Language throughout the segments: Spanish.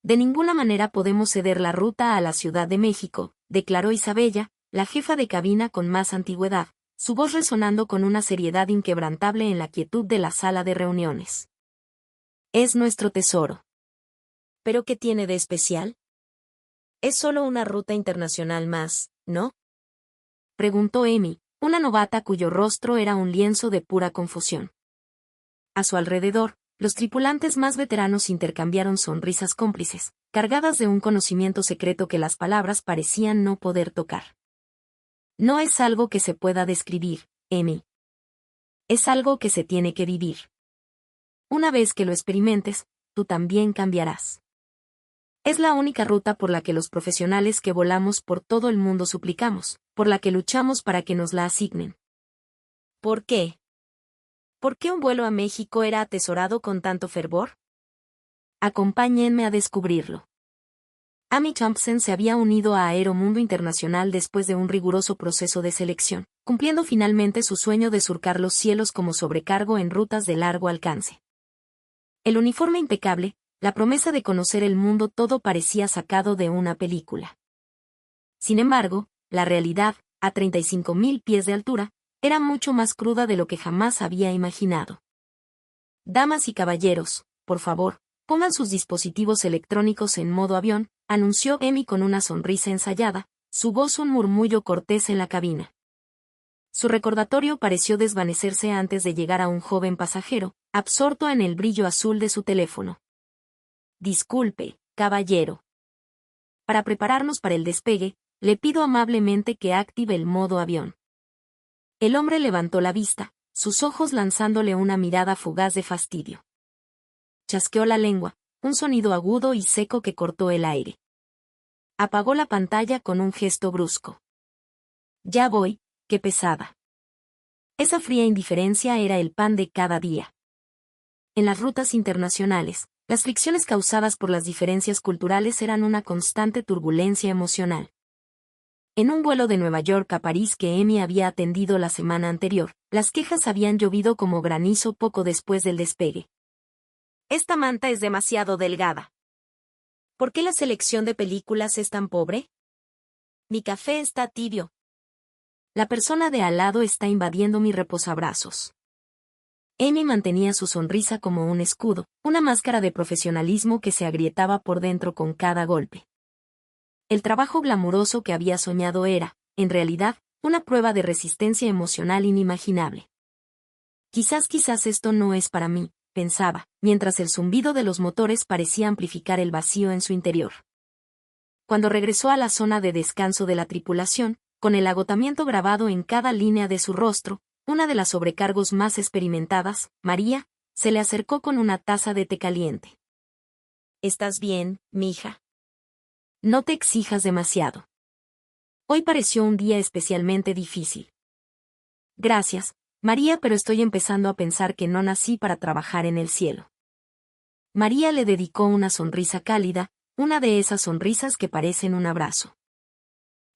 De ninguna manera podemos ceder la ruta a la Ciudad de México, declaró Isabella, la jefa de cabina con más antigüedad, su voz resonando con una seriedad inquebrantable en la quietud de la sala de reuniones. Es nuestro tesoro. ¿Pero qué tiene de especial? Es solo una ruta internacional más, ¿no? Preguntó Amy, una novata cuyo rostro era un lienzo de pura confusión. A su alrededor, los tripulantes más veteranos intercambiaron sonrisas cómplices, cargadas de un conocimiento secreto que las palabras parecían no poder tocar. No es algo que se pueda describir, Amy. Es algo que se tiene que vivir. Una vez que lo experimentes, tú también cambiarás. Es la única ruta por la que los profesionales que volamos por todo el mundo suplicamos, por la que luchamos para que nos la asignen. ¿Por qué? ¿Por qué un vuelo a México era atesorado con tanto fervor? Acompáñenme a descubrirlo. Amy Thompson se había unido a Aeromundo Internacional después de un riguroso proceso de selección, cumpliendo finalmente su sueño de surcar los cielos como sobrecargo en rutas de largo alcance. El uniforme impecable, la promesa de conocer el mundo, todo parecía sacado de una película. Sin embargo, la realidad, a 35.000 pies de altura, era mucho más cruda de lo que jamás había imaginado. Damas y caballeros, por favor, pongan sus dispositivos electrónicos en modo avión, anunció Amy con una sonrisa ensayada, su voz un murmullo cortés en la cabina. Su recordatorio pareció desvanecerse antes de llegar a un joven pasajero, absorto en el brillo azul de su teléfono. Disculpe, caballero. Para prepararnos para el despegue, le pido amablemente que active el modo avión. El hombre levantó la vista, sus ojos lanzándole una mirada fugaz de fastidio. Chasqueó la lengua, un sonido agudo y seco que cortó el aire. Apagó la pantalla con un gesto brusco. Ya voy, qué pesada. Esa fría indiferencia era el pan de cada día. En las rutas internacionales, las fricciones causadas por las diferencias culturales eran una constante turbulencia emocional. En un vuelo de Nueva York a París que Amy había atendido la semana anterior, las quejas habían llovido como granizo poco después del despegue. Esta manta es demasiado delgada. ¿Por qué la selección de películas es tan pobre? Mi café está tibio. La persona de al lado está invadiendo mi reposabrazos. Amy mantenía su sonrisa como un escudo, una máscara de profesionalismo que se agrietaba por dentro con cada golpe. El trabajo glamuroso que había soñado era, en realidad, una prueba de resistencia emocional inimaginable. Quizás esto no es para mí, pensaba, mientras el zumbido de los motores parecía amplificar el vacío en su interior. Cuando regresó a la zona de descanso de la tripulación, con el agotamiento grabado en cada línea de su rostro, una de las sobrecargos más experimentadas, María, se le acercó con una taza de té caliente. ¿Estás bien, mija? No te exijas demasiado. Hoy pareció un día especialmente difícil. Gracias, María, pero estoy empezando a pensar que no nací para trabajar en el cielo. María le dedicó una sonrisa cálida, una de esas sonrisas que parecen un abrazo.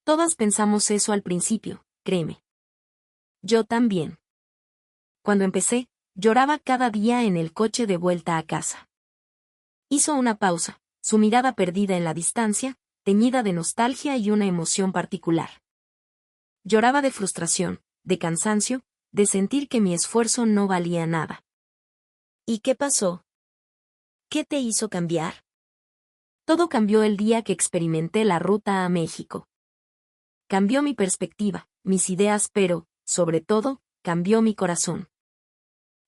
Todas pensamos eso al principio, créeme. Yo también. Cuando empecé, lloraba cada día en el coche de vuelta a casa. Hizo una pausa, su mirada perdida en la distancia, teñida de nostalgia y una emoción particular. Lloraba de frustración, de cansancio, de sentir que mi esfuerzo no valía nada. ¿Y qué pasó? ¿Qué te hizo cambiar? Todo cambió el día que experimenté la ruta a México. Cambió mi perspectiva, mis ideas, pero, sobre todo, cambió mi corazón.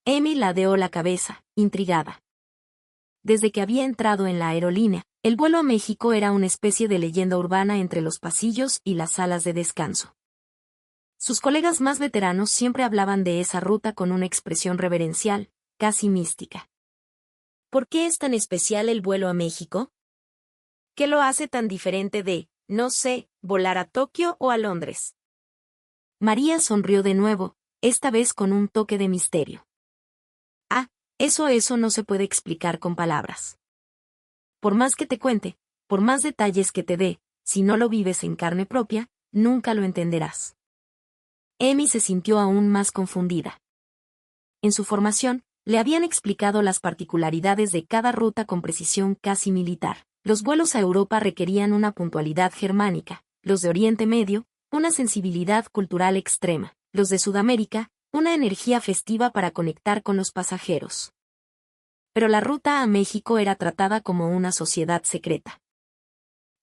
Amy ladeó la cabeza, intrigada. Desde que había entrado en la aerolínea, el vuelo a México era una especie de leyenda urbana entre los pasillos y las salas de descanso. Sus colegas más veteranos siempre hablaban de esa ruta con una expresión reverencial, casi mística. ¿Por qué es tan especial el vuelo a México? ¿Qué lo hace tan diferente de, no sé, volar a Tokio o a Londres? María sonrió de nuevo, esta vez con un toque de misterio. Eso no se puede explicar con palabras. Por más que te cuente, por más detalles que te dé, si no lo vives en carne propia, nunca lo entenderás. Amy se sintió aún más confundida. En su formación, le habían explicado las particularidades de cada ruta con precisión casi militar, Los vuelos a Europa requerían una puntualidad germánica, los de Oriente Medio, una sensibilidad cultural extrema, los de Sudamérica, una energía festiva para conectar con los pasajeros. Pero la ruta a México era tratada como una sociedad secreta.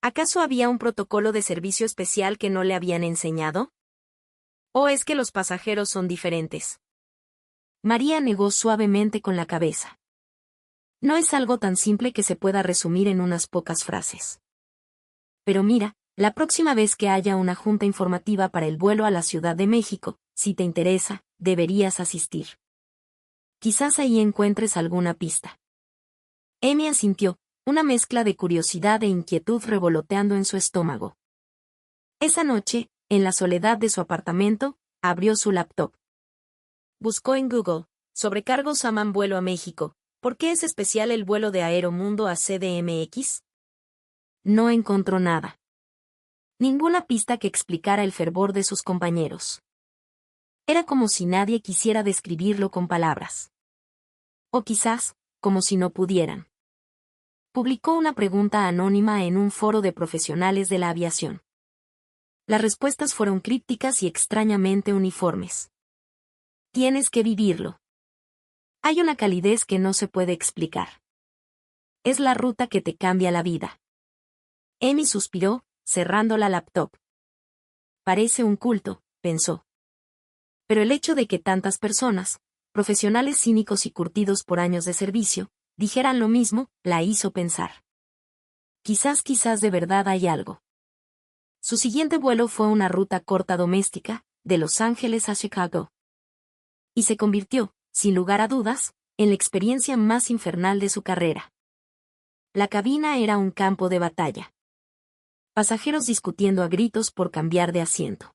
¿Acaso había un protocolo de servicio especial que no le habían enseñado? ¿O es que los pasajeros son diferentes? María negó suavemente con la cabeza. No es algo tan simple que se pueda resumir en unas pocas frases. Pero mira, la próxima vez que haya una junta informativa para el vuelo a la Ciudad de México, si te interesa, deberías asistir. Quizás ahí encuentres alguna pista. Amy asintió, una mezcla de curiosidad e inquietud revoloteando en su estómago. Esa noche, en la soledad de su apartamento, abrió su laptop. Buscó en Google, sobrecargos AMAN vuelo a México, ¿por qué es especial el vuelo de Aeromundo a CDMX? No encontró nada. Ninguna pista que explicara el fervor de sus compañeros. Era como si nadie quisiera describirlo con palabras. O quizás, como si no pudieran. Publicó una pregunta anónima en un foro de profesionales de la aviación. Las respuestas fueron crípticas y extrañamente uniformes. Tienes que vivirlo. Hay una calidez que no se puede explicar. Es la ruta que te cambia la vida. Amy suspiró, cerrando la laptop. Parece un culto, pensó. Pero el hecho de que tantas personas, profesionales cínicos y curtidos por años de servicio, dijeran lo mismo, la hizo pensar. Quizás de verdad hay algo. Su siguiente vuelo fue una ruta corta doméstica, de Los Ángeles a Chicago. Y se convirtió, sin lugar a dudas, en la experiencia más infernal de su carrera. La cabina era un campo de batalla. Pasajeros discutiendo a gritos por cambiar de asiento.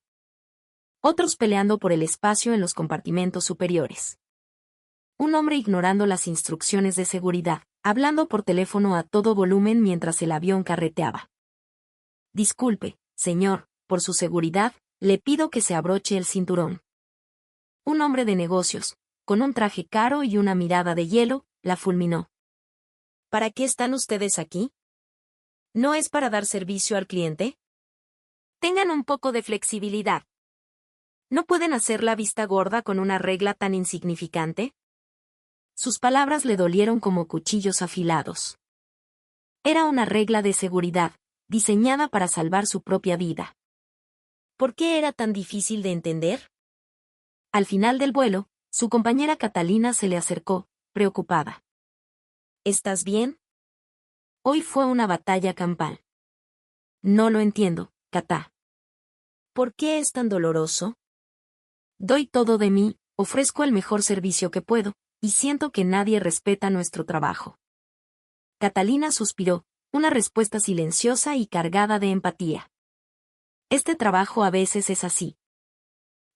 Otros peleando por el espacio en los compartimentos superiores. Un hombre ignorando las instrucciones de seguridad, hablando por teléfono a todo volumen mientras el avión carreteaba. Disculpe, señor, por su seguridad, le pido que se abroche el cinturón. Un hombre de negocios, con un traje caro y una mirada de hielo, la fulminó. ¿Para qué están ustedes aquí? ¿No es para dar servicio al cliente? Tengan un poco de flexibilidad. ¿No pueden hacer la vista gorda con una regla tan insignificante? Sus palabras le dolieron como cuchillos afilados. Era una regla de seguridad, diseñada para salvar su propia vida. ¿Por qué era tan difícil de entender? Al final del vuelo, su compañera Catalina se le acercó, preocupada. ¿Estás bien? Hoy fue una batalla campal. No lo entiendo, Catá. ¿Por qué es tan doloroso? Doy todo de mí, ofrezco el mejor servicio que puedo, y siento que nadie respeta nuestro trabajo. Catalina suspiró, una respuesta silenciosa y cargada de empatía. Este trabajo a veces es así.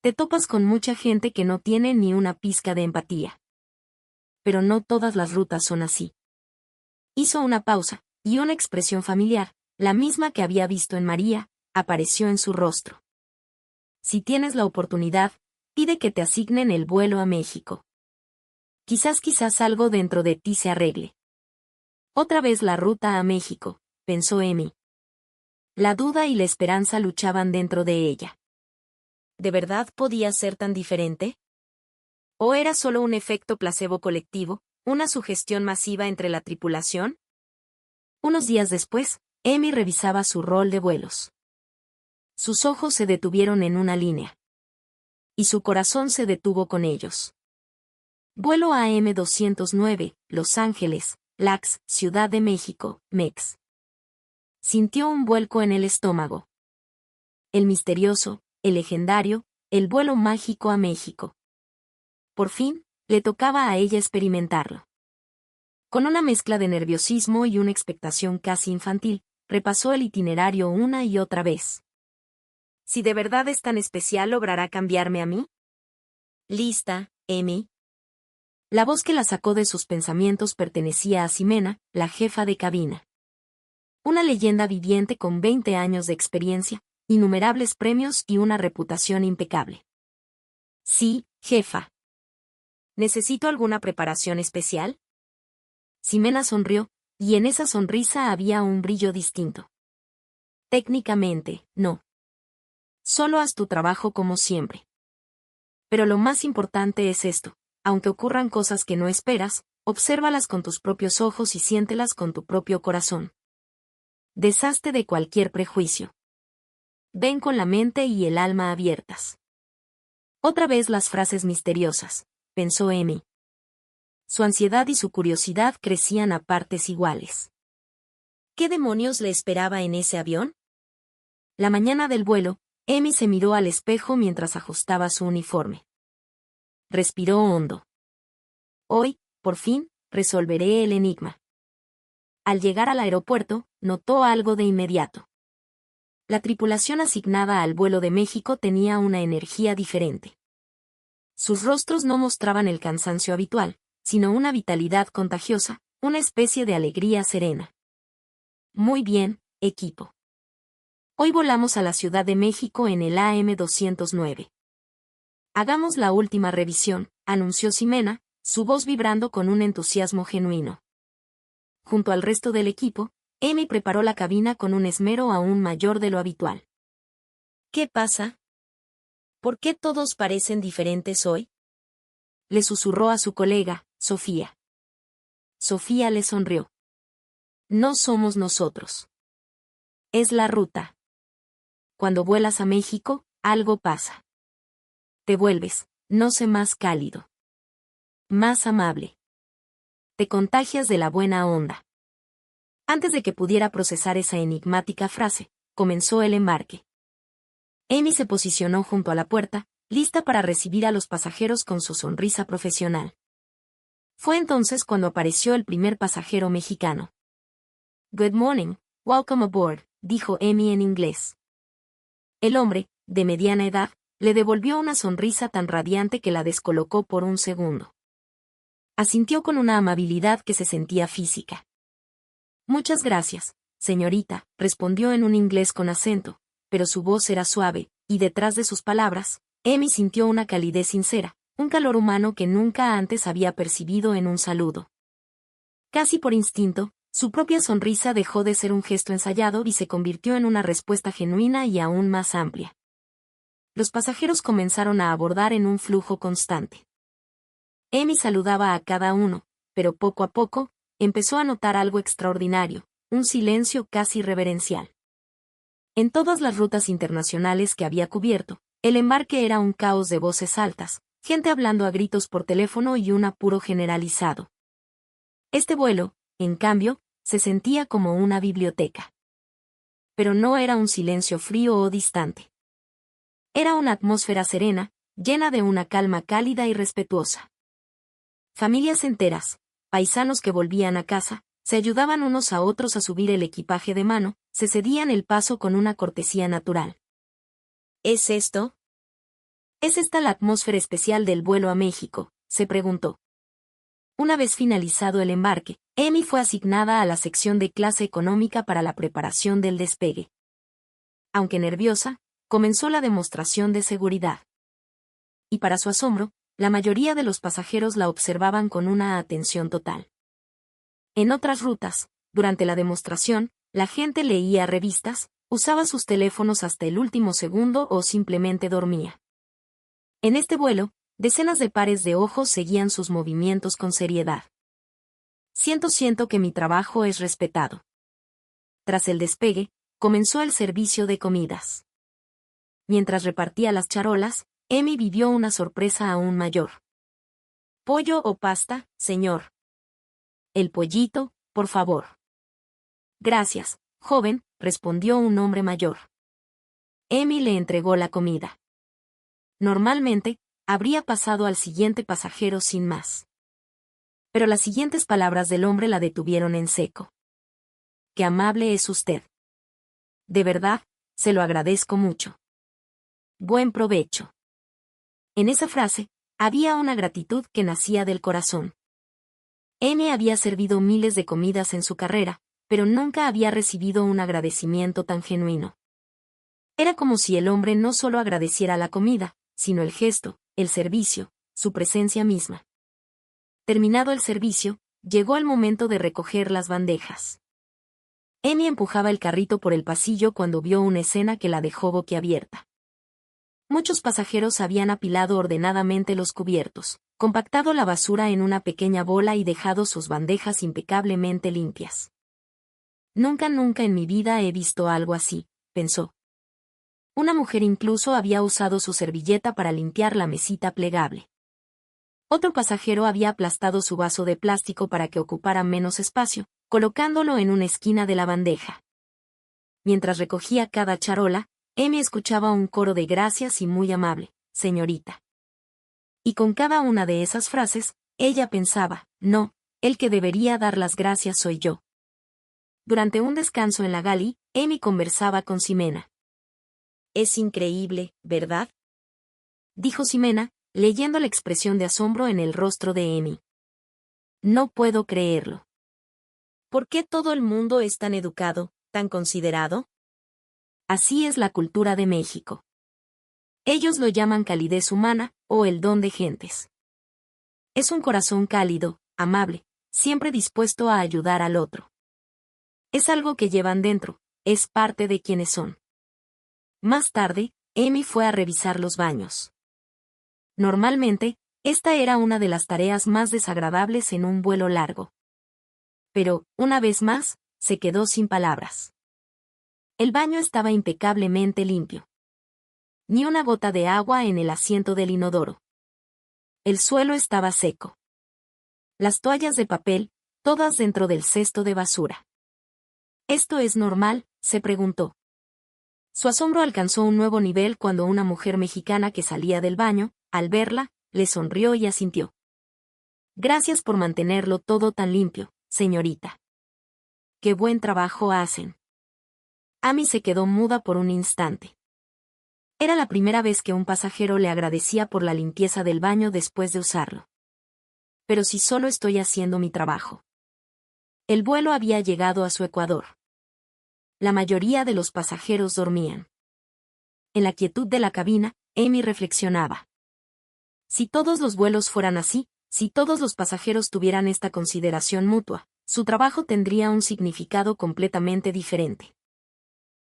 Te topas con mucha gente que no tiene ni una pizca de empatía. Pero no todas las rutas son así. Hizo una pausa, y una expresión familiar, la misma que había visto en María, apareció en su rostro. Si tienes la oportunidad, pide que te asignen el vuelo a México. Quizás algo dentro de ti se arregle. Otra vez la ruta a México, pensó Amy. La duda y la esperanza luchaban dentro de ella. ¿De verdad podía ser tan diferente? ¿O era solo un efecto placebo colectivo, una sugestión masiva entre la tripulación? Unos días después, Amy revisaba su rol de vuelos. Sus ojos se detuvieron en una línea. Y su corazón se detuvo con ellos. Vuelo AM-209, Los Ángeles, LAX, Ciudad de México, MEX. Sintió un vuelco en el estómago. El misterioso, el legendario, el vuelo mágico a México. Por fin, le tocaba a ella experimentarlo. Con una mezcla de nerviosismo y una expectación casi infantil, repasó el itinerario una y otra vez. Si de verdad es tan especial, ¿logrará cambiarme a mí? ¿Lista, Amy? La voz que la sacó de sus pensamientos pertenecía a Ximena, la jefa de cabina. Una leyenda viviente con 20 años de experiencia, innumerables premios y una reputación impecable. Sí, jefa. ¿Necesito alguna preparación especial? Ximena sonrió, Y en esa sonrisa había un brillo distinto. Técnicamente, no. Solo haz tu trabajo como siempre. Pero lo más importante es esto: aunque ocurran cosas que no esperas, obsérvalas con tus propios ojos y siéntelas con tu propio corazón. Deshazte de cualquier prejuicio. Ven con la mente y el alma abiertas. Otra vez las frases misteriosas, pensó Amy. Su ansiedad y su curiosidad crecían a partes iguales. ¿Qué demonios le esperaba en ese avión? La mañana del vuelo, Amy se miró al espejo mientras ajustaba su uniforme. Respiró hondo. Hoy, por fin, resolveré el enigma. Al llegar al aeropuerto, notó algo de inmediato. La tripulación asignada al vuelo de México tenía una energía diferente. Sus rostros no mostraban el cansancio habitual, sino una vitalidad contagiosa, una especie de alegría serena. Muy bien, equipo. Hoy volamos a la Ciudad de México en el AM-209. Hagamos la última revisión, anunció Ximena, su voz vibrando con un entusiasmo genuino. Junto al resto del equipo, Amy preparó la cabina con un esmero aún mayor de lo habitual. ¿Qué pasa? ¿Por qué todos parecen diferentes hoy? Le susurró a su colega, Sofía. Sofía le sonrió. No somos nosotros. Es la ruta. Cuando vuelas a México, algo pasa. Te vuelves, no sé, más cálido. Más amable. Te contagias de la buena onda. Antes de que pudiera procesar esa enigmática frase, comenzó el embarque. Amy se posicionó junto a la puerta, lista para recibir a los pasajeros con su sonrisa profesional. Fue entonces cuando apareció el primer pasajero mexicano. Good morning, welcome aboard, dijo Amy en inglés. El hombre, de mediana edad, le devolvió una sonrisa tan radiante que la descolocó por un segundo. Asintió con una amabilidad que se sentía física. Muchas gracias, señorita, respondió en un inglés con acento, pero su voz era suave, y detrás de sus palabras, Amy sintió una calidez sincera, un calor humano que nunca antes había percibido en un saludo. Casi por instinto, su propia sonrisa dejó de ser un gesto ensayado y se convirtió en una respuesta genuina y aún más amplia. Los pasajeros comenzaron a abordar en un flujo constante. Amy saludaba a cada uno, pero poco a poco, empezó a notar algo extraordinario, un silencio casi reverencial. En todas las rutas internacionales que había cubierto, el embarque era un caos de voces altas, gente hablando a gritos por teléfono y un apuro generalizado. Este vuelo, en cambio, se sentía como una biblioteca. Pero no era un silencio frío o distante. Era una atmósfera serena, llena de una calma cálida y respetuosa. Familias enteras, paisanos que volvían a casa, se ayudaban unos a otros a subir el equipaje de mano, se cedían el paso con una cortesía natural. ¿Es esto? ¿Es esta la atmósfera especial del vuelo a México?, se preguntó. Una vez finalizado el embarque, Amy fue asignada a la sección de clase económica para la preparación del despegue. Aunque nerviosa, comenzó la demostración de seguridad. Y para su asombro, la mayoría de los pasajeros la observaban con una atención total. En otras rutas, durante la demostración, la gente leía revistas, usaba sus teléfonos hasta el último segundo o simplemente dormía. En este vuelo, decenas de pares de ojos seguían sus movimientos con seriedad. Siento que mi trabajo es respetado. Tras el despegue, comenzó el servicio de comidas. Mientras repartía las charolas, Amy vivió una sorpresa aún mayor. ¿Pollo o pasta, señor? El pollito, por favor. Gracias, joven, respondió un hombre mayor. Amy le entregó la comida. Normalmente, habría pasado al siguiente pasajero sin más. Pero las siguientes palabras del hombre la detuvieron en seco. Qué amable es usted. De verdad, se lo agradezco mucho. Buen provecho. En esa frase, había una gratitud que nacía del corazón. Amy había servido miles de comidas en su carrera, pero nunca había recibido un agradecimiento tan genuino. Era como si el hombre no solo agradeciera la comida, sino el gesto, el servicio, su presencia misma. Terminado el servicio, llegó el momento de recoger las bandejas. Amy empujaba el carrito por el pasillo cuando vio una escena que la dejó boquiabierta. Muchos pasajeros habían apilado ordenadamente los cubiertos, compactado la basura en una pequeña bola y dejado sus bandejas impecablemente limpias. Nunca en mi vida he visto algo así, pensó. Una mujer incluso había usado su servilleta para limpiar la mesita plegable. Otro pasajero había aplastado su vaso de plástico para que ocupara menos espacio, colocándolo en una esquina de la bandeja. Mientras recogía cada charola, Amy escuchaba un coro de gracias y muy amable, señorita. Y con cada una de esas frases, ella pensaba, no, el que debería dar las gracias soy yo. Durante un descanso en la galley, Amy conversaba con Ximena. Es increíble, ¿verdad? Dijo Ximena, leyendo la expresión de asombro en el rostro de Amy. No puedo creerlo. ¿Por qué todo el mundo es tan educado, tan considerado? Así es la cultura de México. Ellos lo llaman calidez humana, o el don de gentes. Es un corazón cálido, amable, siempre dispuesto a ayudar al otro. Es algo que llevan dentro, es parte de quienes son. Más tarde, Amy fue a revisar los baños. Normalmente, esta era una de las tareas más desagradables en un vuelo largo. Pero, una vez más, se quedó sin palabras. El baño estaba impecablemente limpio. Ni una gota de agua en el asiento del inodoro. El suelo estaba seco. Las toallas de papel, todas dentro del cesto de basura. ¿Esto es normal?, se preguntó. Su asombro alcanzó un nuevo nivel cuando una mujer mexicana que salía del baño, al verla, le sonrió y asintió. Gracias por mantenerlo todo tan limpio, señorita. Qué buen trabajo hacen. Amy se quedó muda por un instante. Era la primera vez que un pasajero le agradecía por la limpieza del baño después de usarlo. Pero si solo estoy haciendo mi trabajo. El vuelo había llegado a su ecuador. La mayoría de los pasajeros dormían. En la quietud de la cabina, Amy reflexionaba. Si todos los vuelos fueran así, si todos los pasajeros tuvieran esta consideración mutua, su trabajo tendría un significado completamente diferente.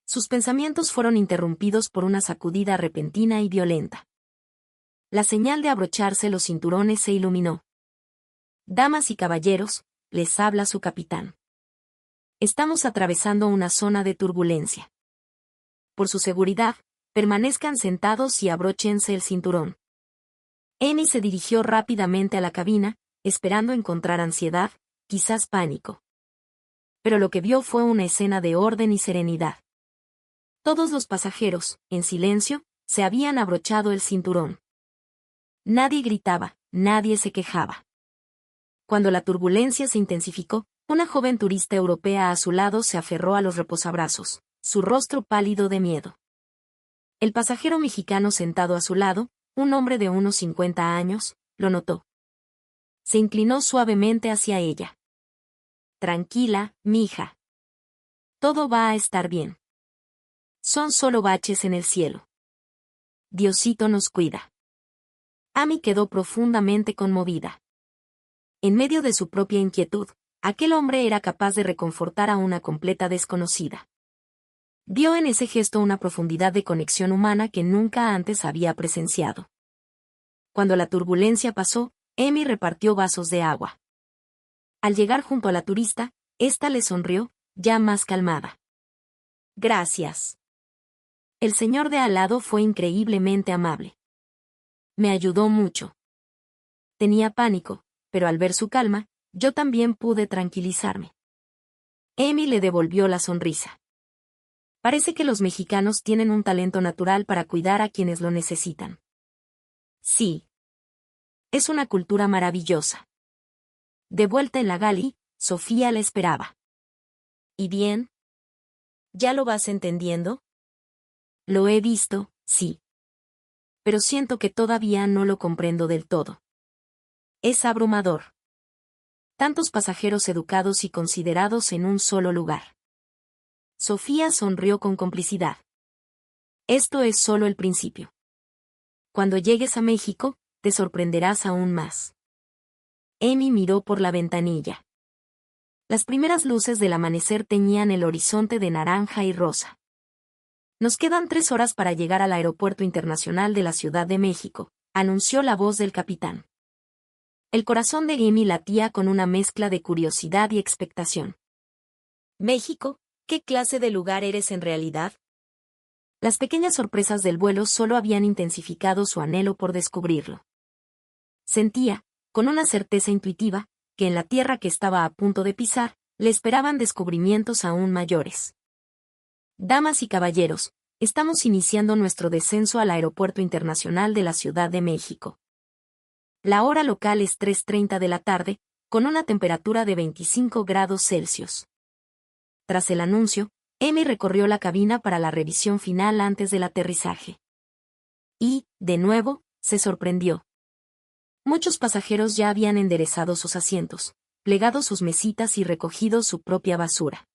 Sus pensamientos fueron interrumpidos por una sacudida repentina y violenta. La señal de abrocharse los cinturones se iluminó. Damas y caballeros, les habla su capitán. Estamos atravesando una zona de turbulencia. Por su seguridad, permanezcan sentados y abróchense el cinturón. Amy se dirigió rápidamente a la cabina, esperando encontrar ansiedad, quizás pánico. Pero lo que vio fue una escena de orden y serenidad. Todos los pasajeros, en silencio, se habían abrochado el cinturón. Nadie gritaba, nadie se quejaba. Cuando la turbulencia se intensificó, una joven turista europea a su lado se aferró a los reposabrazos, su rostro pálido de miedo. El pasajero mexicano sentado a su lado, un hombre de unos 50 años, lo notó. Se inclinó suavemente hacia ella. Tranquila, mija. Todo va a estar bien. Son solo baches en el cielo. Diosito nos cuida. Amy quedó profundamente conmovida. En medio de su propia inquietud, aquel hombre era capaz de reconfortar a una completa desconocida. Vio en ese gesto una profundidad de conexión humana que nunca antes había presenciado. Cuando la turbulencia pasó, Amy repartió vasos de agua. Al llegar junto a la turista, ésta le sonrió, ya más calmada. Gracias. El señor de al lado fue increíblemente amable. Me ayudó mucho. Tenía pánico, pero al ver su calma, yo también pude tranquilizarme. Amy le devolvió la sonrisa. Parece que los mexicanos tienen un talento natural para cuidar a quienes lo necesitan. Sí. Es una cultura maravillosa. De vuelta en la galley, Sofía la esperaba. ¿Y bien? ¿Ya lo vas entendiendo? Lo he visto, sí. Pero siento que todavía no lo comprendo del todo. Es abrumador. Tantos pasajeros educados y considerados en un solo lugar. Sofía sonrió con complicidad. Esto es solo el principio. Cuando llegues a México, te sorprenderás aún más. Amy miró por la ventanilla. Las primeras luces del amanecer teñían el horizonte de naranja y rosa. Nos quedan 3 horas para llegar al Aeropuerto Internacional de la Ciudad de México, anunció la voz del capitán. El corazón de Amy latía con una mezcla de curiosidad y expectación. ¿México? ¿Qué clase de lugar eres en realidad? Las pequeñas sorpresas del vuelo solo habían intensificado su anhelo por descubrirlo. Sentía, con una certeza intuitiva, que en la tierra que estaba a punto de pisar, le esperaban descubrimientos aún mayores. Damas y caballeros, estamos iniciando nuestro descenso al Aeropuerto Internacional de la Ciudad de México. La hora local es 3:30 de la tarde, con una temperatura de 25 grados Celsius. Tras el anuncio, Amy recorrió la cabina para la revisión final antes del aterrizaje. Y, de nuevo, se sorprendió. Muchos pasajeros ya habían enderezado sus asientos, plegado sus mesitas y recogido su propia basura.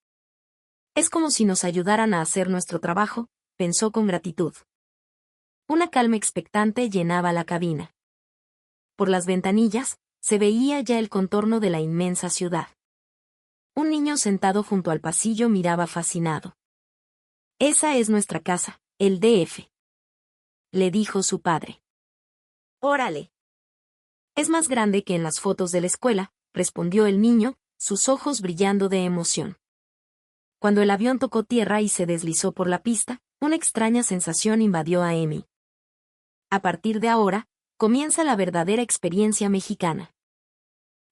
Es como si nos ayudaran a hacer nuestro trabajo, pensó con gratitud. Una calma expectante llenaba la cabina. Por las ventanillas, se veía ya el contorno de la inmensa ciudad. Un niño sentado junto al pasillo miraba fascinado. Esa es nuestra casa, el DF. Le dijo su padre. Órale. Es más grande que en las fotos de la escuela, respondió el niño, sus ojos brillando de emoción. Cuando el avión tocó tierra y se deslizó por la pista, una extraña sensación invadió a Amy. A partir de ahora, comienza la verdadera experiencia mexicana.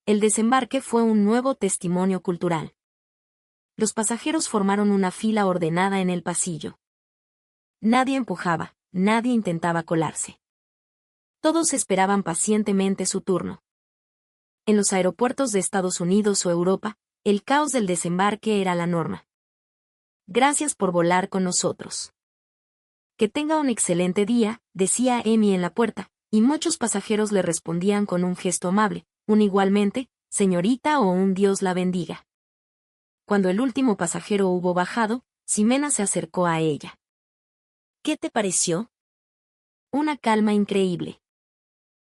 El desembarque fue un nuevo testimonio cultural. Los pasajeros formaron una fila ordenada en el pasillo. Nadie empujaba, nadie intentaba colarse. Todos esperaban pacientemente su turno. En los aeropuertos de Estados Unidos o Europa, el caos del desembarque era la norma. Gracias por volar con nosotros. Que tenga un excelente día, decía Amy en la puerta, y muchos pasajeros le respondían con un gesto amable, un igualmente, señorita o un Dios la bendiga. Cuando el último pasajero hubo bajado, Ximena se acercó a ella. ¿Qué te pareció? Una calma increíble.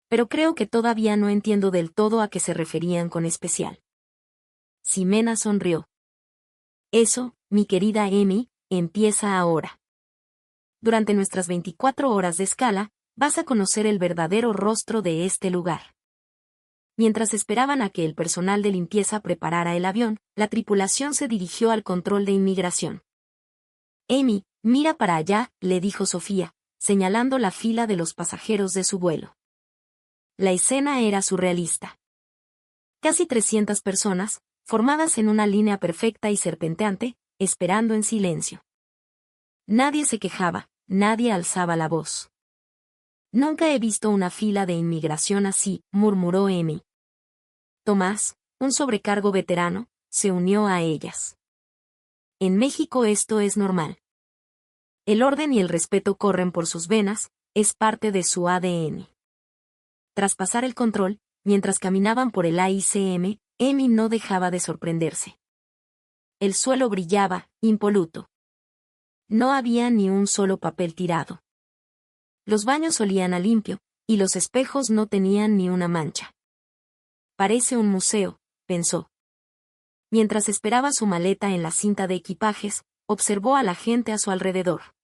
Pero creo que todavía no entiendo del todo a qué se referían con especial. Ximena sonrió. Eso, mi querida Amy, empieza ahora. Durante nuestras 24 horas de escala, vas a conocer el verdadero rostro de este lugar. Mientras esperaban a que el personal de limpieza preparara el avión, la tripulación se dirigió al control de inmigración. Amy, mira para allá, le dijo Sofía, señalando la fila de los pasajeros de su vuelo. La escena era surrealista. Casi 300 personas, formadas en una línea perfecta y serpenteante, esperando en silencio. Nadie se quejaba, nadie alzaba la voz. Nunca he visto una fila de inmigración así, murmuró Amy. Tomás, un sobrecargo veterano, se unió a ellas. En México esto es normal. El orden y el respeto corren por sus venas, es parte de su ADN. Tras pasar el control, mientras caminaban por el AICM, Amy no dejaba de sorprenderse. El suelo brillaba, impoluto. No había ni un solo papel tirado. Los baños olían a limpio, y los espejos no tenían ni una mancha. Parece un museo, pensó. Mientras esperaba su maleta en la cinta de equipajes, observó a la gente a su alrededor.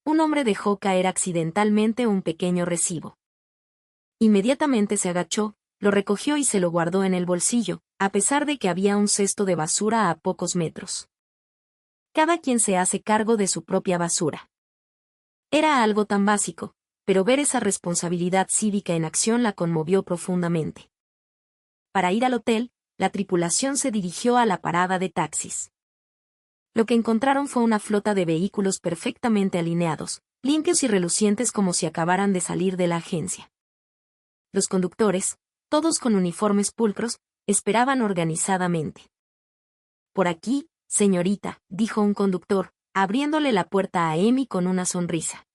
Un hombre dejó caer accidentalmente un pequeño recibo. Inmediatamente se agachó, lo recogió y se lo guardó en el bolsillo, a pesar de que había un cesto de basura a pocos metros. Cada quien se hace cargo de su propia basura. Era algo tan básico, pero ver esa responsabilidad cívica en acción la conmovió profundamente. Para ir al hotel, la tripulación se dirigió a la parada de taxis. Lo que encontraron fue una flota de vehículos perfectamente alineados, limpios y relucientes como si acabaran de salir de la agencia. Los conductores, todos con uniformes pulcros, esperaban organizadamente. Por aquí, señorita, dijo un conductor, abriéndole la puerta a Amy con una sonrisa.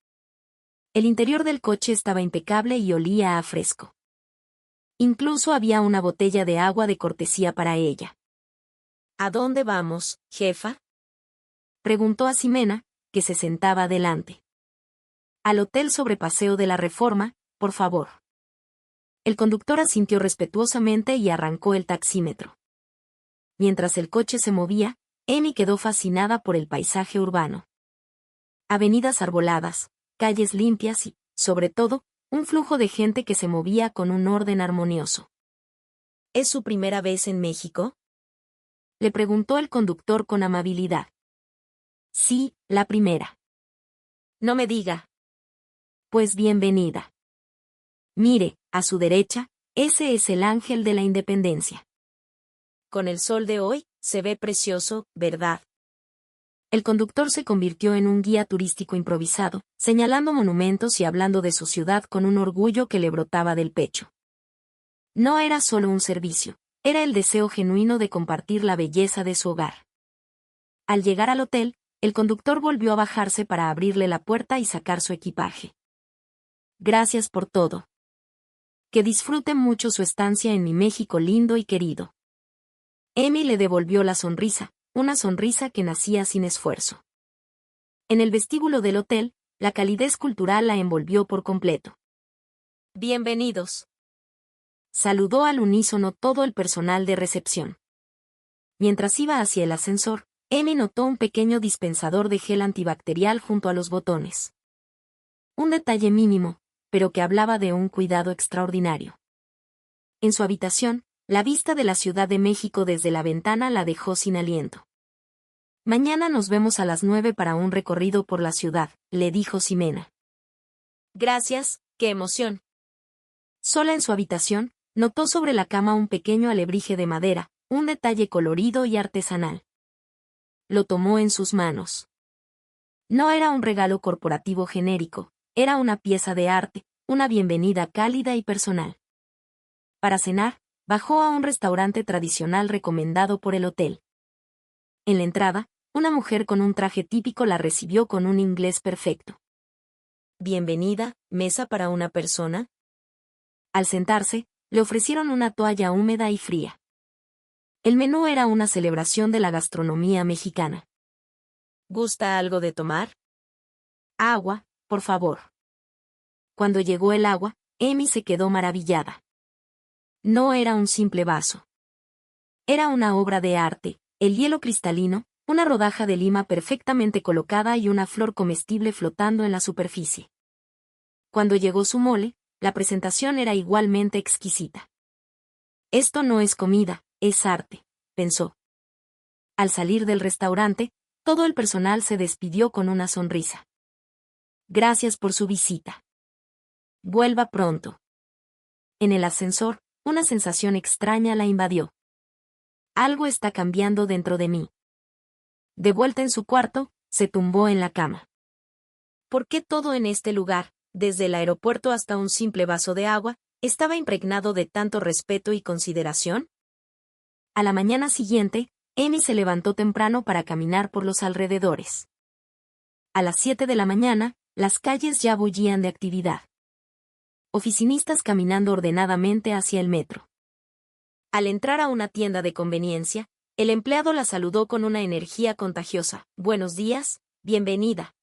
El interior del coche estaba impecable y olía a fresco. Incluso había una botella de agua de cortesía para ella. ¿A dónde vamos, jefa?, preguntó a Ximena, que se sentaba adelante. Al hotel sobre Paseo de la Reforma, por favor. El conductor asintió respetuosamente y arrancó el taxímetro. Mientras el coche se movía, Amy quedó fascinada por el paisaje urbano. Avenidas arboladas, calles limpias y, sobre todo, un flujo de gente que se movía con un orden armonioso. ¿Es su primera vez en México?, le preguntó el conductor con amabilidad. Sí, la primera. No me diga. Pues bienvenida. Mire, a su derecha, ese es el Ángel de la Independencia. Con el sol de hoy, se ve precioso, ¿verdad? El conductor se convirtió en un guía turístico improvisado, señalando monumentos y hablando de su ciudad con un orgullo que le brotaba del pecho. No era solo un servicio, era el deseo genuino de compartir la belleza de su hogar. Al llegar al hotel, el conductor volvió a bajarse para abrirle la puerta y sacar su equipaje. Gracias por todo. Que disfrute mucho su estancia en mi México lindo y querido. Amy le devolvió la sonrisa, una sonrisa que nacía sin esfuerzo. En el vestíbulo del hotel, la calidez cultural la envolvió por completo. Bienvenidos. Saludó al unísono todo el personal de recepción. Mientras iba hacia el ascensor, Amy notó un pequeño dispensador de gel antibacterial junto a los botones. Un detalle mínimo, pero que hablaba de un cuidado extraordinario. En su habitación, la vista de la Ciudad de México desde la ventana la dejó sin aliento. Mañana nos vemos a las 9 para un recorrido por la ciudad, le dijo Ximena. Gracias, qué emoción. Sola en su habitación, notó sobre la cama un pequeño alebrije de madera, un detalle colorido y artesanal. Lo tomó en sus manos. No era un regalo corporativo genérico, era una pieza de arte, una bienvenida cálida y personal. Para cenar, bajó a un restaurante tradicional recomendado por el hotel. En la entrada, una mujer con un traje típico la recibió con un inglés perfecto. Bienvenida, ¿mesa para una persona? Al sentarse, le ofrecieron una toalla húmeda y fría. El menú era una celebración de la gastronomía mexicana. ¿Gusta algo de tomar? Agua, por favor. Cuando llegó el agua, Amy se quedó maravillada. No era un simple vaso. Era una obra de arte, el hielo cristalino, una rodaja de lima perfectamente colocada y una flor comestible flotando en la superficie. Cuando llegó su mole, la presentación era igualmente exquisita. Esto no es comida, es arte, pensó. Al salir del restaurante, todo el personal se despidió con una sonrisa. Gracias por su visita. Vuelva pronto. En el ascensor, una sensación extraña la invadió. Algo está cambiando dentro de mí. De vuelta en su cuarto, se tumbó en la cama. ¿Por qué todo en este lugar, desde el aeropuerto hasta un simple vaso de agua, estaba impregnado de tanto respeto y consideración? A la mañana siguiente, Amy se levantó temprano para caminar por los alrededores. A las 7 de la mañana, las calles ya bullían de actividad. Oficinistas caminando ordenadamente hacia el metro. Al entrar a una tienda de conveniencia, el empleado la saludó con una energía contagiosa. Buenos días, bienvenida.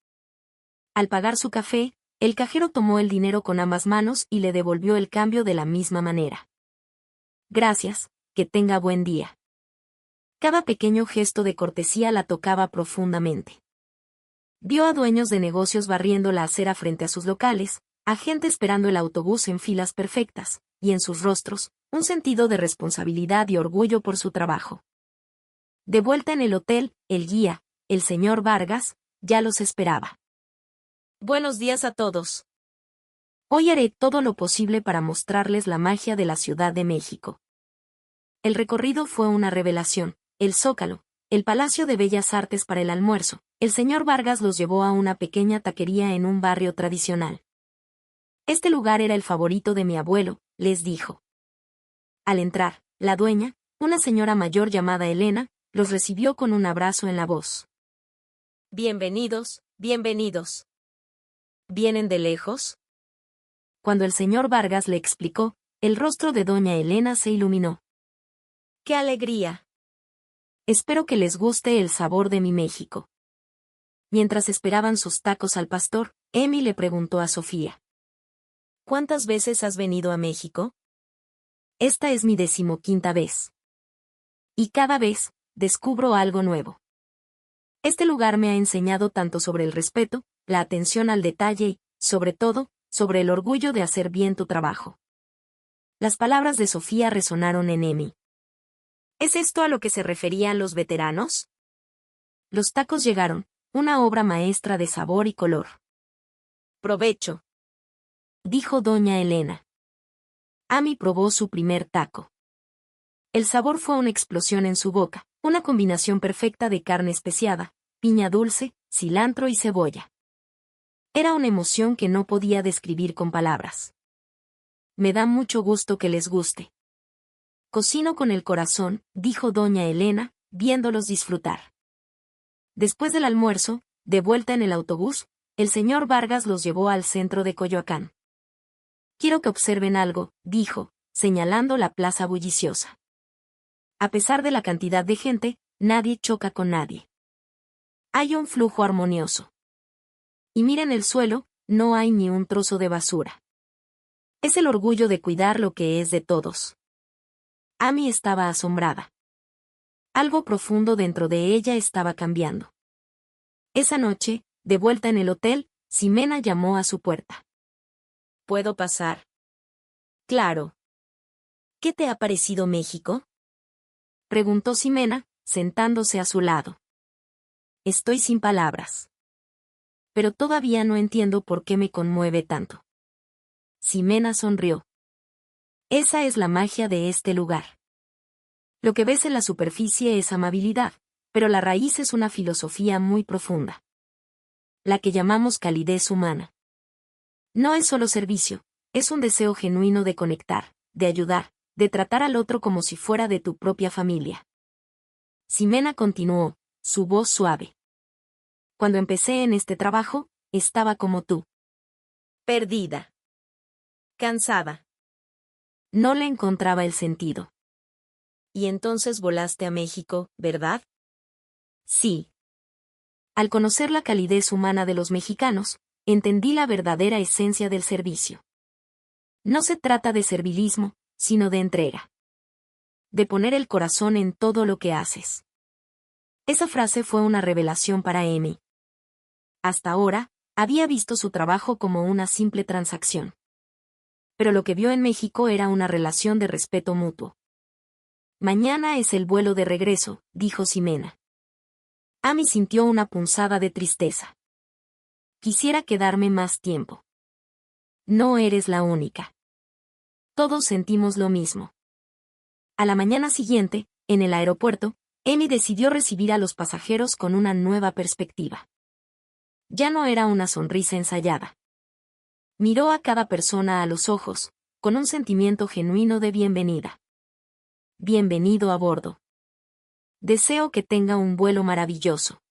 Al pagar su café, el cajero tomó el dinero con ambas manos y le devolvió el cambio de la misma manera. Gracias, que tenga buen día. Cada pequeño gesto de cortesía la tocaba profundamente. Vio a dueños de negocios barriendo la acera frente a sus locales, a gente esperando el autobús en filas perfectas, y en sus rostros, un sentido de responsabilidad y orgullo por su trabajo. De vuelta en el hotel, el guía, el señor Vargas, ya los esperaba. Buenos días a todos. Hoy haré todo lo posible para mostrarles la magia de la Ciudad de México. El recorrido fue una revelación. El Zócalo, el Palacio de Bellas Artes para el almuerzo. El señor Vargas los llevó a una pequeña taquería en un barrio tradicional. Este lugar era el favorito de mi abuelo, les dijo. Al entrar, la dueña, una señora mayor llamada Elena, los recibió con un abrazo en la voz. Bienvenidos, bienvenidos. ¿Vienen de lejos? Cuando el señor Vargas le explicó, el rostro de doña Elena se iluminó. ¡Qué alegría! Espero que les guste el sabor de mi México. Mientras esperaban sus tacos al pastor, Amy le preguntó a Sofía. ¿Cuántas veces has venido a México? Esta es mi 15ª vez. Y cada vez, descubro algo nuevo. Este lugar me ha enseñado tanto sobre el respeto, la atención al detalle y, sobre todo, sobre el orgullo de hacer bien tu trabajo. Las palabras de Sofía resonaron en Emi. ¿Es esto a lo que se referían los veteranos? Los tacos llegaron, una obra maestra de sabor y color. Provecho, dijo doña Elena. Amy probó su primer taco. El sabor fue una explosión en su boca, una combinación perfecta de carne especiada, piña dulce, cilantro y cebolla. Era una emoción que no podía describir con palabras. Me da mucho gusto que les guste. Cocino con el corazón, dijo doña Elena, viéndolos disfrutar. Después del almuerzo, de vuelta en el autobús, el señor Vargas los llevó al centro de Coyoacán. Quiero que observen algo, dijo, señalando la plaza bulliciosa. A pesar de la cantidad de gente, nadie choca con nadie. Hay un flujo armonioso. Y miren el suelo, no hay ni un trozo de basura. Es el orgullo de cuidar lo que es de todos. Amy estaba asombrada. Algo profundo dentro de ella estaba cambiando. Esa noche, de vuelta en el hotel, Ximena llamó a su puerta. ¿Puedo pasar? Claro. ¿Qué te ha parecido México? Preguntó Ximena, sentándose a su lado. Estoy sin palabras. Pero todavía no entiendo por qué me conmueve tanto. Ximena sonrió. Esa es la magia de este lugar. Lo que ves en la superficie es amabilidad, pero la raíz es una filosofía muy profunda. La que llamamos calidez humana. No es solo servicio, es un deseo genuino de conectar, de ayudar, de tratar al otro como si fuera de tu propia familia. Ximena continuó, su voz suave. Cuando empecé en este trabajo, estaba como tú. Perdida. Cansada. No le encontraba el sentido. Y entonces volaste a México, ¿verdad? Sí. Al conocer la calidez humana de los mexicanos, entendí la verdadera esencia del servicio. No se trata de servilismo, sino de entrega. De poner el corazón en todo lo que haces. Esa frase fue una revelación para Amy. Hasta ahora, había visto su trabajo como una simple transacción. Pero lo que vio en México era una relación de respeto mutuo. Mañana es el vuelo de regreso, dijo Ximena. Amy sintió una punzada de tristeza. Quisiera quedarme más tiempo. No eres la única. Todos sentimos lo mismo. A la mañana siguiente, en el aeropuerto, Amy decidió recibir a los pasajeros con una nueva perspectiva. Ya no era una sonrisa ensayada. Miró a cada persona a los ojos, con un sentimiento genuino de bienvenida. Bienvenido a bordo. Deseo que tenga un vuelo maravilloso.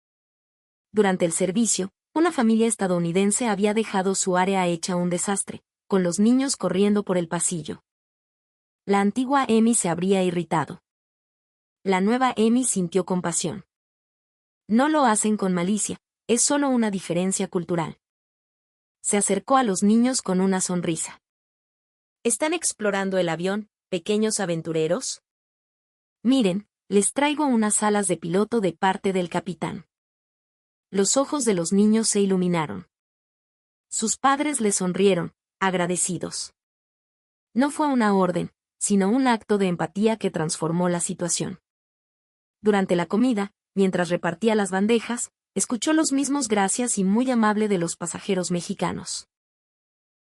Durante el servicio, una familia estadounidense había dejado su área hecha un desastre, con los niños corriendo por el pasillo. La antigua Amy se habría irritado. La nueva Amy sintió compasión. No lo hacen con malicia, es solo una diferencia cultural. Se acercó a los niños con una sonrisa. ¿Están explorando el avión, pequeños aventureros? Miren, les traigo unas alas de piloto de parte del capitán. Los ojos de los niños se iluminaron. Sus padres les sonrieron, agradecidos. No fue una orden, sino un acto de empatía que transformó la situación. Durante la comida, mientras repartía las bandejas, escuchó los mismos gracias y muy amable de los pasajeros mexicanos.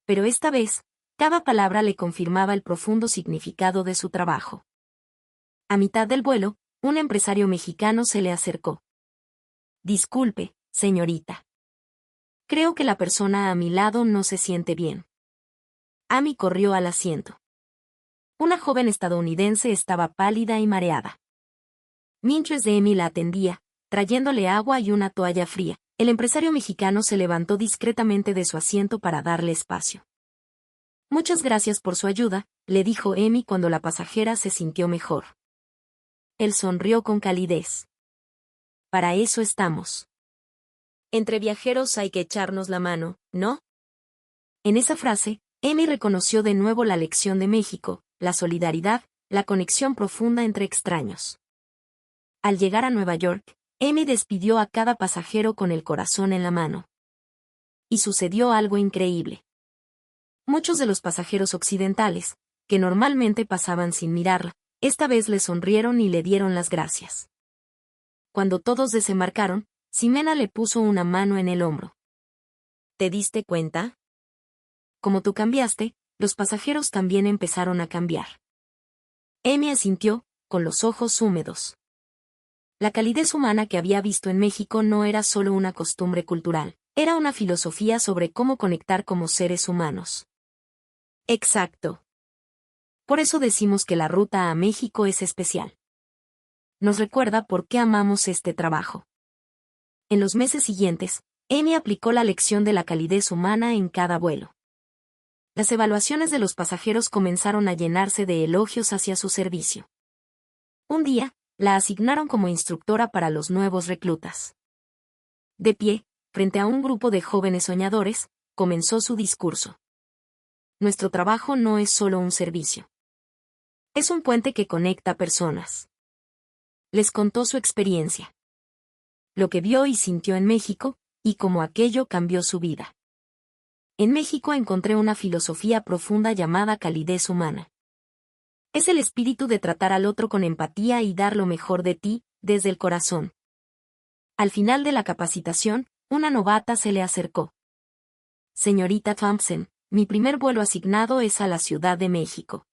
Pero esta vez, cada palabra le confirmaba el profundo significado de su trabajo. A mitad del vuelo, un empresario mexicano se le acercó. Disculpe, señorita. Creo que la persona a mi lado no se siente bien. Amy corrió al asiento. Una joven estadounidense estaba pálida y mareada. Mientras Amy la atendía, trayéndole agua y una toalla fría, el empresario mexicano se levantó discretamente de su asiento para darle espacio. Muchas gracias por su ayuda, le dijo Amy cuando la pasajera se sintió mejor. Él sonrió con calidez. Para eso estamos. Entre viajeros hay que echarnos la mano, ¿no? En esa frase, Amy reconoció de nuevo la lección de México, la solidaridad, la conexión profunda entre extraños. Al llegar a Nueva York, Amy despidió a cada pasajero con el corazón en la mano. Y sucedió algo increíble. Muchos de los pasajeros occidentales, que normalmente pasaban sin mirarla, esta vez le sonrieron y le dieron las gracias. Cuando todos desembarcaron, Ximena le puso una mano en el hombro. ¿Te diste cuenta? Como tú cambiaste, los pasajeros también empezaron a cambiar. Amy asintió, con los ojos húmedos. La calidez humana que había visto en México no era solo una costumbre cultural, era una filosofía sobre cómo conectar como seres humanos. Exacto. Por eso decimos que la ruta a México es especial. Nos recuerda por qué amamos este trabajo. En los meses siguientes, Amy aplicó la lección de la calidez humana en cada vuelo. Las evaluaciones de los pasajeros comenzaron a llenarse de elogios hacia su servicio. Un día, la asignaron como instructora para los nuevos reclutas. De pie, frente a un grupo de jóvenes soñadores, comenzó su discurso. Nuestro trabajo no es solo un servicio. Es un puente que conecta personas. Les contó su experiencia. Lo que vio y sintió en México, y cómo aquello cambió su vida. En México encontré una filosofía profunda llamada calidez humana. Es el espíritu de tratar al otro con empatía y dar lo mejor de ti, desde el corazón. Al final de la capacitación, una novata se le acercó. Señorita Thompson, mi primer vuelo asignado es a la Ciudad de México.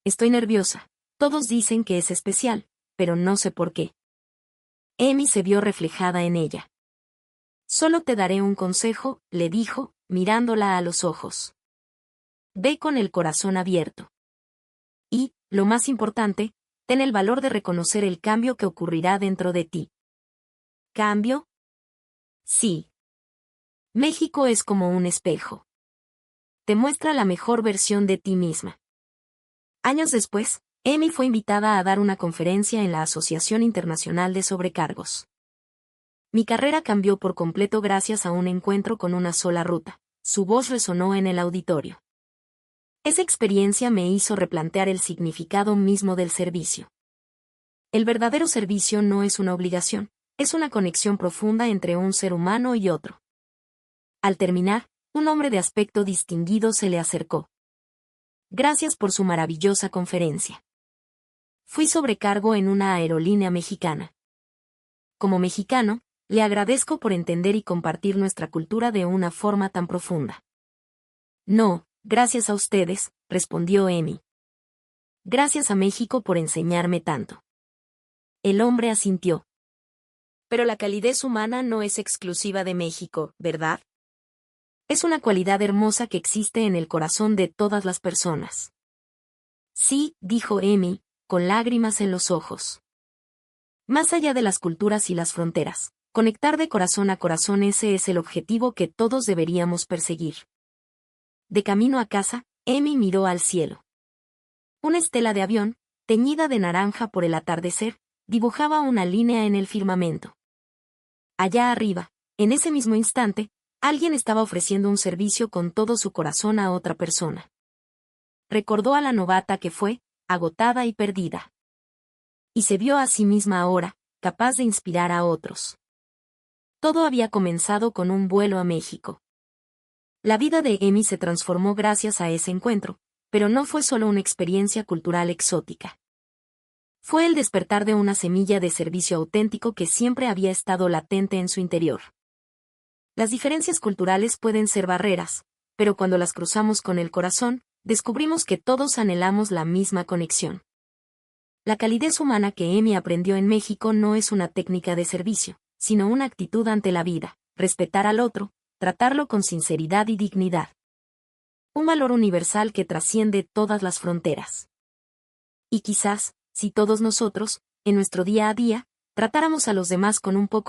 Estoy nerviosa. Todos dicen que es especial, pero no sé por qué. Amy se vio reflejada en ella. Solo te daré un consejo, le dijo, mirándola a los ojos. Ve con el corazón abierto. Y, lo más importante, ten el valor de reconocer el cambio que ocurrirá dentro de ti. ¿Cambio? Sí. México es como un espejo. Te muestra la mejor versión de ti misma. Años después, Amy fue invitada a dar una conferencia en la Asociación Internacional de Sobrecargos. Mi carrera cambió por completo gracias a un encuentro con una sola ruta. Su voz resonó en el auditorio. Esa experiencia me hizo replantear el significado mismo del servicio. El verdadero servicio no es una obligación, es una conexión profunda entre un ser humano y otro. Al terminar, un hombre de aspecto distinguido se le acercó. Gracias por su maravillosa conferencia. Fui sobrecargo en una aerolínea mexicana. Como mexicano, le agradezco por entender y compartir nuestra cultura de una forma tan profunda. No, gracias a ustedes, respondió Amy. Gracias a México por enseñarme tanto. El hombre asintió. Pero la calidez humana no es exclusiva de México, ¿verdad? Es una cualidad hermosa que existe en el corazón de todas las personas. Sí, dijo Amy, con lágrimas en los ojos. Más allá de las culturas y las fronteras, conectar de corazón a corazón, ese es el objetivo que todos deberíamos perseguir. De camino a casa, Amy miró al cielo. Una estela de avión, teñida de naranja por el atardecer, dibujaba una línea en el firmamento. Allá arriba, en ese mismo instante, alguien estaba ofreciendo un servicio con todo su corazón a otra persona. Recordó a la novata que fue, agotada y perdida. Y se vio a sí misma ahora, capaz de inspirar a otros. Todo había comenzado con un vuelo a México. La vida de Amy se transformó gracias a ese encuentro, pero no fue solo una experiencia cultural exótica. Fue el despertar de una semilla de servicio auténtico que siempre había estado latente en su interior. Las diferencias culturales pueden ser barreras, pero cuando las cruzamos con el corazón, descubrimos que todos anhelamos la misma conexión. La calidez humana que Amy aprendió en México no es una técnica de servicio, sino una actitud ante la vida, respetar al otro, tratarlo con sinceridad y dignidad. Un valor universal que trasciende todas las fronteras. Y quizás, si todos nosotros, en nuestro día a día, tratáramos a los demás con un poco